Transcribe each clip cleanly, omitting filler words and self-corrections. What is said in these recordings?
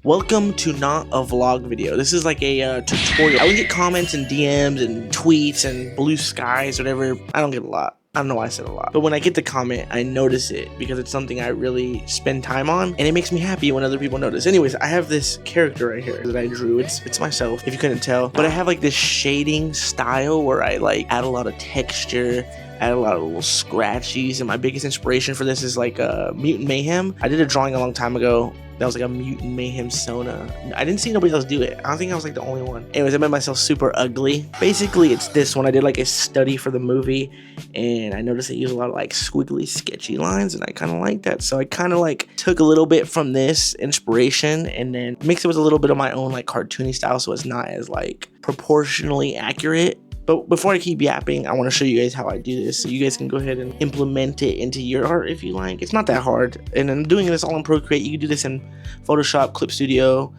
Welcome to not a vlog video. This is like a tutorial. I would get comments and DMs and tweets and blue skies, whatever. I don't get a lot. I don't know why I said a lot. But when I get the comment, I notice it because it's something I really spend time on. And it makes me happy when other people notice. Anyways, I have this character right here that I drew. It's myself, if you couldn't tell. But I have like this shading style where I like add a lot of texture, add a lot of little scratchies, and my biggest inspiration for this is like Mutant Mayhem. I did a drawing a long time ago that was like a Mutant Mayhem Sona. I didn't see nobody else do it. I don't think I was like the only one. Anyways, I made myself super ugly. Basically, it's this one. I did like a study for the movie, and I noticed they use a lot of like squiggly, sketchy lines, and I kind of like that. So I kind of like took a little bit from this inspiration and then mixed it with a little bit of my own like cartoony style, so it's not as like proportionally accurate. But before I keep yapping, I want to show you guys how I do this so you guys can go ahead and implement it into your art if you like. It's not that hard. And I'm doing this all in Procreate. You can do this in Photoshop, Clip Studio.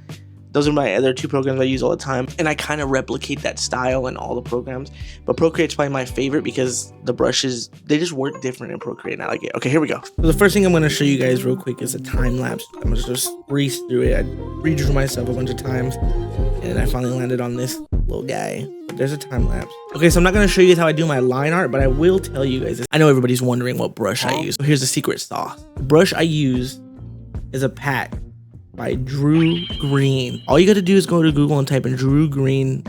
Those are my other two programs I use all the time. And I kind of replicate that style in all the programs. But Procreate's probably my favorite because the brushes, they just work different in Procreate and I like it. Okay, here we go. So the first thing I'm going to show you guys real quick is a time lapse. I'm going to just breeze through it. I redrew myself a bunch of times and I finally landed on this little guy. But there's a time lapse. Okay, so I'm not going to show you how I do my line art, but I will tell you guys this. I know everybody's wondering what brush I use. So here's the secret sauce. The brush I use is a pack by Drew Green. All you got to do is go to Google and type in Drew Green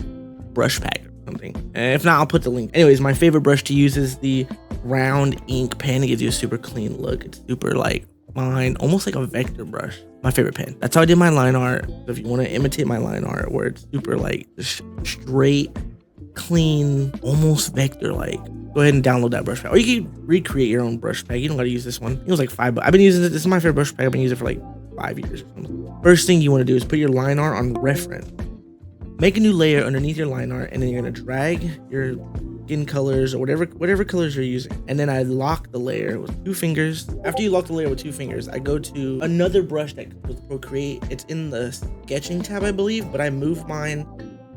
brush pack or something. And if not, I'll put the link. Anyways, my favorite brush to use is the round ink pen. It gives you a super clean look. It's super like fine, almost like a vector brush. My favorite pen. That's how I did my line art. So if you want to imitate my line art where it's super like straight, clean, almost vector like, go ahead and download that brush pack. Or you can recreate your own brush pack. You don't got to use this one. It was like $5. I've been using this. This is my favorite brush pack. I've been using it for like 5 years or something. First thing you want to do is put your line art on reference. Make a new layer underneath your line art, and then you're going to drag your skin colors or whatever colors you're using. And then I lock the layer with 2 fingers. After you lock the layer with 2 fingers, I go to another brush that comes with Procreate. It's in the sketching tab, I believe, but I moved mine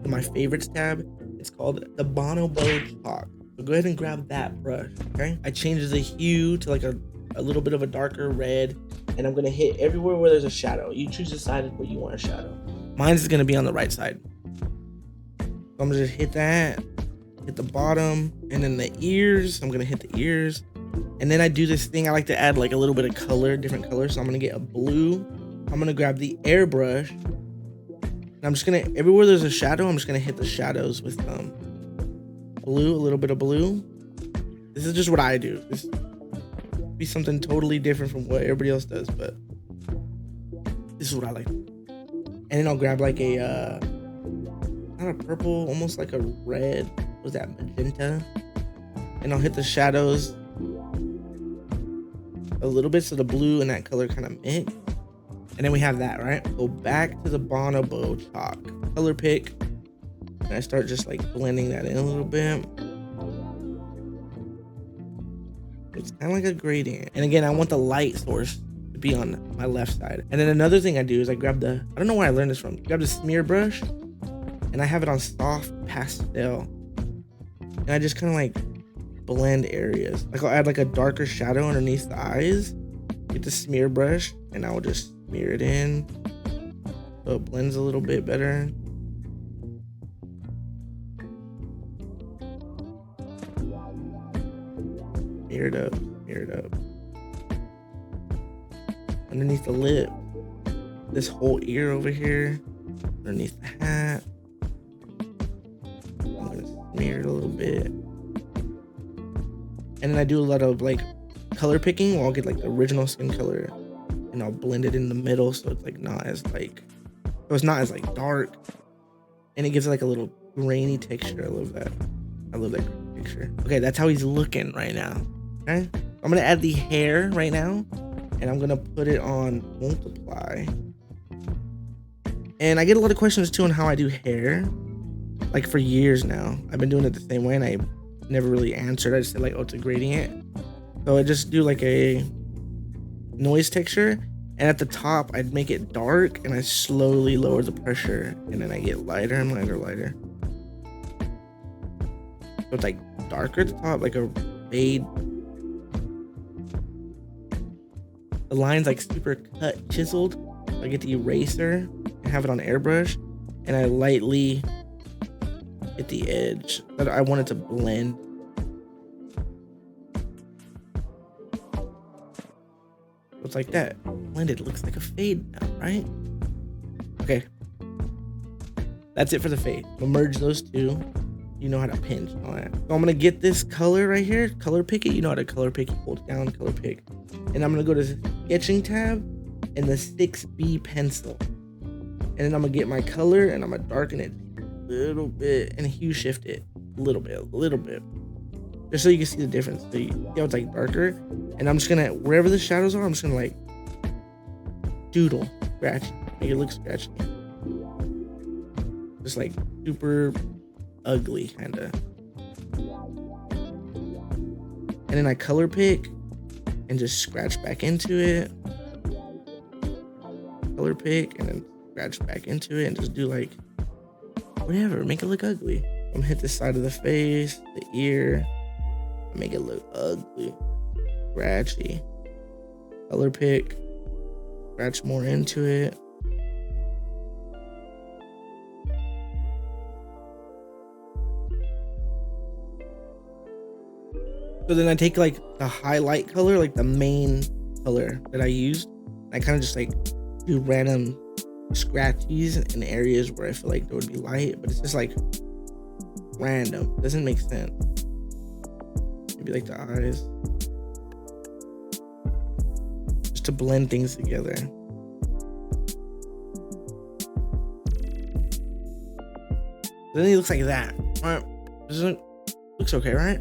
to my favorites tab. It's called the Bonobo Chalk. So go ahead and grab that brush, okay? I changed the hue to like a little bit of a darker red, and I'm gonna hit everywhere where there's a shadow. You choose the side where you want a shadow. Mine's is gonna be on the right side. So I'm gonna just hit that, hit the bottom, and then the ears, I'm gonna hit the ears. And then I do this thing, I like to add like a little bit of color, different colors. So I'm gonna get a blue. I'm gonna grab the airbrush. And I'm just gonna, everywhere there's a shadow, I'm just gonna hit the shadows with blue, a little bit of blue. This is just what I do. This be something totally different from what everybody else does, but this is what I like. And then I'll grab like a not a purple, almost like a red, what was that, magenta, and I'll hit the shadows a little bit so the blue and that color kind of mix. And then we have that, right? Go back to the Bonobo Chalk color pick, and I start just like blending that in a little bit. It's kind of like a gradient. And again, I want the light source to be on my left side. And then another thing I do is I grab I don't know where I learned this from. Grab the smear brush, and I have it on soft pastel. And I just kind of like blend areas. Like I'll add like a darker shadow underneath the eyes. Get the smear brush, and I will just smear it in so it blends a little bit better. Smear it up. Underneath the lip, this whole ear over here, underneath the hat. I'm gonna smear it a little bit. And then I do a lot of like color picking where I'll get like the original skin color and I'll blend it in the middle so it's like not as like, so it's not as like dark. And it gives it like a little grainy texture. I love that. I love that picture. Okay, that's how he's looking right now. Okay, I'm gonna add the hair right now, and I'm gonna put it on multiply. And I get a lot of questions too on how I do hair. Like for years now, I've been doing it the same way, and I never really answered. I just said like, oh, it's a gradient. So I just do like a noise texture, and at the top I'd make it dark, and I slowly lower the pressure, and then I get lighter and lighter. So it's like darker at the top, like a fade. The line's like super cut, chiseled. I get the eraser, and have it on airbrush, and I lightly hit the edge, but I want it to blend. It's like that. Blended. Looks like a fade now, right? Okay. That's it for the fade. We'll merge those two. You know how to pinch and all that. So I'm gonna get this color right here, color pick it. You know how to color pick it, hold down, color pick. And I'm gonna go to the sketching tab and the 6B pencil. And then I'm gonna get my color and I'm gonna darken it a little bit and hue shift it a little bit. Just so you can see the difference. So you see how it's like darker. And I'm just gonna, wherever the shadows are, I'm just gonna like doodle, scratch, make it look scratchy. Just like super ugly, kinda. And then I color pick and just scratch back into it. Color pick and then scratch back into it and just do like whatever, make it look ugly. I'm gonna hit the side of the face, the ear, make it look ugly, scratchy. Color pick, scratch more into it. So then I take like the highlight color, like the main color that I used. I kind of just like do random scratchies in areas where I feel like there would be light, but it's just like random. It doesn't make sense. Maybe like the eyes. Just to blend things together. Then he looks like that. All right. Looks okay, right?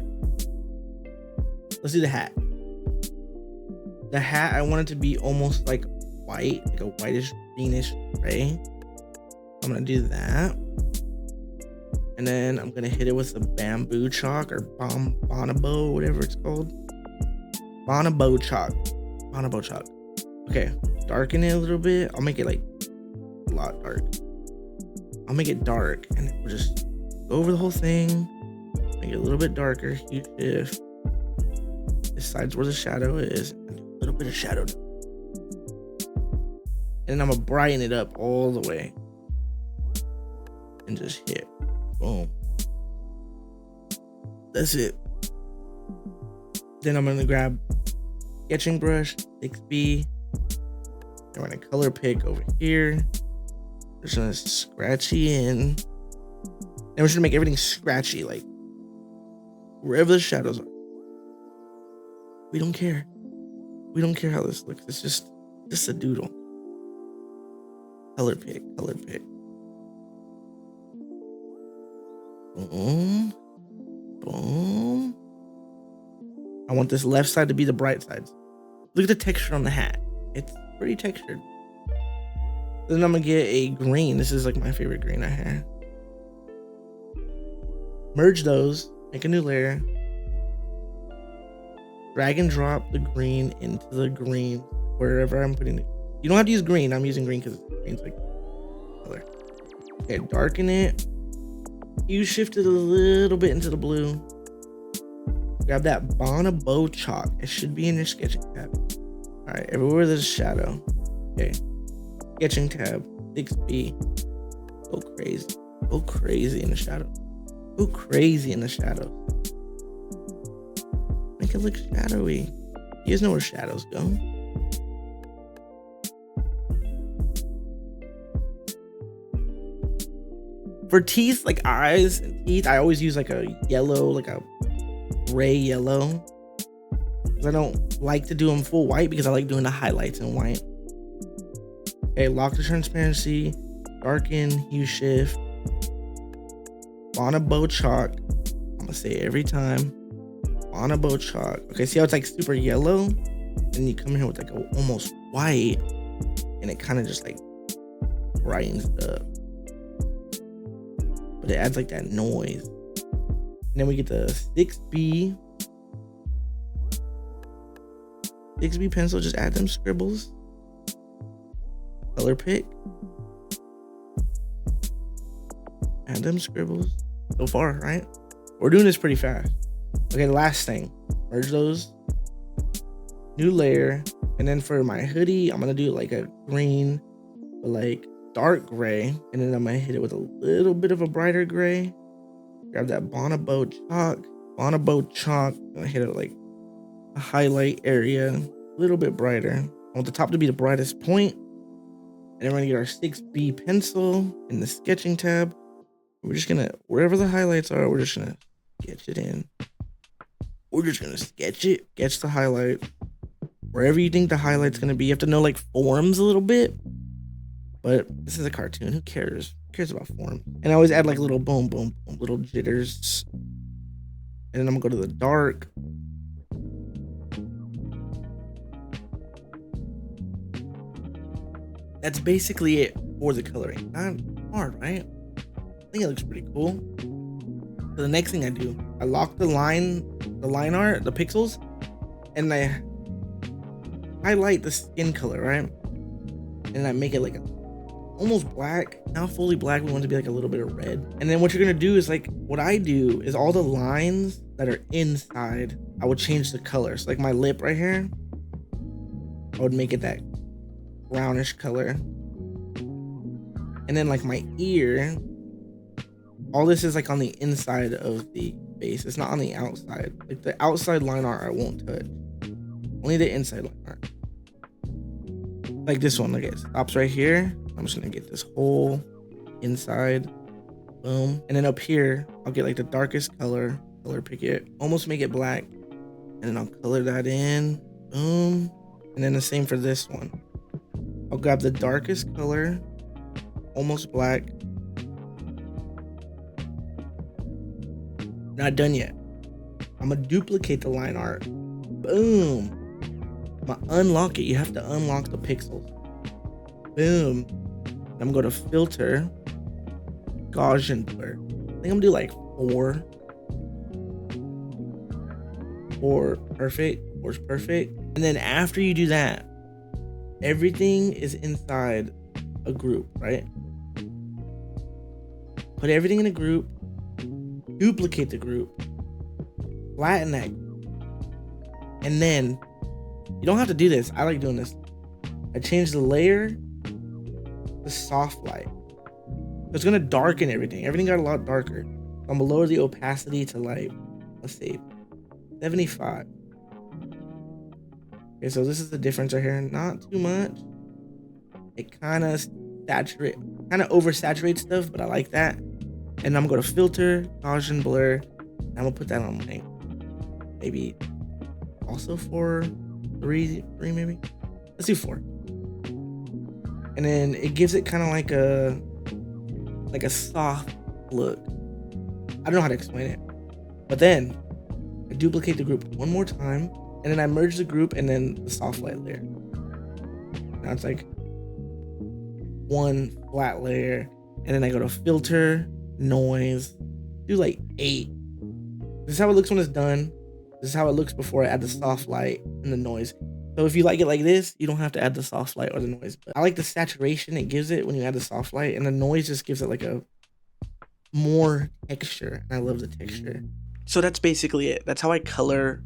Let's do the hat. The hat, I want it to be almost like white, like a whitish, greenish gray. I'm gonna do that. And then I'm gonna hit it with the bamboo chalk or bonobo, whatever it's called. Bonobo chalk. Okay, darken it a little bit. I'll make it like a lot dark. I'll make it dark and we'll just go over the whole thing. Make it a little bit darker, hue shift. Decides where the shadow is, and a little bit of shadow. And I'm gonna brighten it up all the way. And just hit. Boom. That's it. Then I'm gonna grab sketching brush, 6B. I'm gonna color pick over here. Just gonna scratchy in. And we're just gonna make everything scratchy, like wherever the shadows are. We don't care. We don't care how this looks. It's just a doodle. Color pick. Boom. Boom. I want this left side to be the bright side. Look at the texture on the hat. It's pretty textured. Then I'm gonna get a green. This is like my favorite green I have. Merge those. Make a new layer. Drag and drop the green into the green wherever I'm putting it. You don't have to use green. I'm using green because green's like color. Okay, darken it. You shift it a little bit into the blue. Grab that bonobo chalk. It should be in your sketching tab. All right, everywhere there's a shadow. Okay, sketching tab, 6B. Go crazy. Go crazy in the shadow. Go crazy in the shadow. Make it look shadowy. You guys know where shadows go. For teeth, like eyes and teeth, I always use like a yellow, like a gray yellow. Because I don't like to do them full white because I like doing the highlights in white. Okay, lock the transparency, darken, hue shift, bonobo chalk. I'm gonna say it every time. Bonobo chalk. Okay, see how it's like super yellow? And you come in here with like a almost white, and it kind of just like brightens it up. But it adds like that noise. And then we get the 6B. 6B pencil, just add them scribbles. Color pick. Add them scribbles. So far, right? We're doing this pretty fast. Okay, last thing. Merge those. New layer. And then for my hoodie, I'm gonna do like a green, but like dark gray, and then I'm gonna hit it with a little bit of a brighter gray. Grab that Bonobo chalk. I'm gonna hit it like a highlight area, a little bit brighter. I want the top to be the brightest point. And then we're gonna get our 6B pencil in the sketching tab. We're just gonna, wherever the highlights are, we're just gonna sketch it in. We're just gonna sketch it, sketch the highlight. Wherever you think the highlight's gonna be, you have to know like forms a little bit. But this is a cartoon, who cares? Who cares about form? And I always add like little boom, boom, boom, little jitters. And then I'm gonna go to the dark. That's basically it for the coloring. Not hard, right? I think it looks pretty cool. So the next thing I do, I lock the line art, the pixels, and I highlight the skin color, right? And I make it like almost black, not fully black. We want it to be like a little bit of red. And then what you're gonna do is like, what I do is all the lines that are inside, I would change the color. So like my lip right here, I would make it that brownish color. And then like my ear, all this is like on the inside of the base. It's not on the outside. Like the outside line art I won't touch. Only the inside line art. Like this one, look, it stops right here. I'm just gonna get this whole inside, boom. And then up here, I'll get like the darkest color pick it, almost make it black. And then I'll color that in, boom. And then the same for this one. I'll grab the darkest color, almost black. Not done yet. I'm gonna duplicate the line art, boom. I'm gonna unlock it. You have to unlock the pixels, boom. I'm gonna go to filter, Gaussian blur. I think I'm gonna do like 4 perfect. 4's perfect. And then after you do that, everything is inside a group, right? Put everything in a group, duplicate the group, flatten that group. And then you don't have to do this. I like doing this. I change the layer to soft light. It's gonna darken everything. Everything got a lot darker. I'm gonna lower the opacity to like, let's see, 75. Okay, so this is the difference right here. Not too much. It kind of oversaturates stuff, but I like that. And I'm gonna filter, Gaussian blur. I'm gonna put that on like maybe also 3 maybe. Let's do 4. And then it gives it kind of like a soft look. I don't know how to explain it. But then I duplicate the group one more time, and then I merge the group and then the soft light layer. Now it's like one flat layer, and then I go to filter, noise, do like 8. This is how it looks when it's done. This is how it looks before I add the soft light and the noise. So if you like it like this, you don't have to add the soft light or the noise. But I like the saturation it gives it when you add the soft light, and the noise just gives it like a more texture. And I love the texture. So that's basically it. That's how I color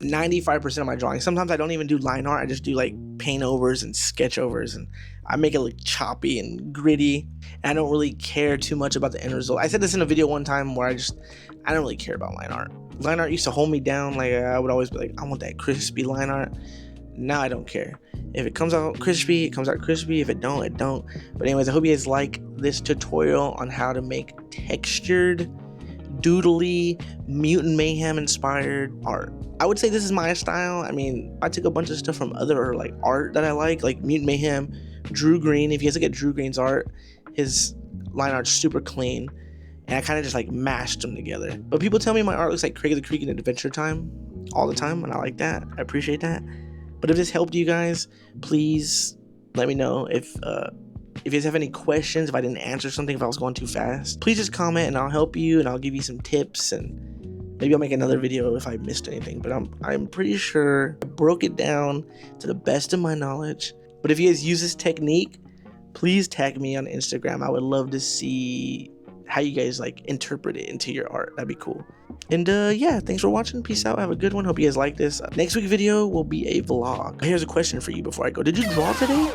95% of my drawings. Sometimes I don't even do line art. I just do like paint overs and sketch overs, and I make it look choppy and gritty. And I don't really care too much about the end result. I said this in a video one time where I don't really care about line art. Line art used to hold me down. Like I would always be like, I want that crispy line art. Now I don't care. If it comes out crispy, it comes out crispy. If it don't, it don't. But anyways, I hope you guys like this tutorial on how to make textured, doodly, Mutant Mayhem inspired art. I would say this is my style. I mean, I took a bunch of stuff from other like art that I like Mutant Mayhem, Drew Green. If you guys look at Drew Green's art, his line art's super clean. And I kind of just like mashed them together. But people tell me my art looks like Craig of the Creek in Adventure Time all the time, and I like that. I appreciate that. But if this helped you guys, please let me know. If you guys have any questions, if I didn't answer something, if I was going too fast, please just comment and I'll help you, and I'll give you some tips, and maybe I'll make another video if I missed anything. But I'm pretty sure I broke it down to the best of my knowledge. But if you guys use this technique, please tag me on Instagram. I would love to see how you guys like interpret it into your art. That'd be cool. And yeah, thanks for watching. Peace out. Have a good one. Hope you guys like this. Next week's video will be a vlog. Here's a question for you before I go. Did you draw today?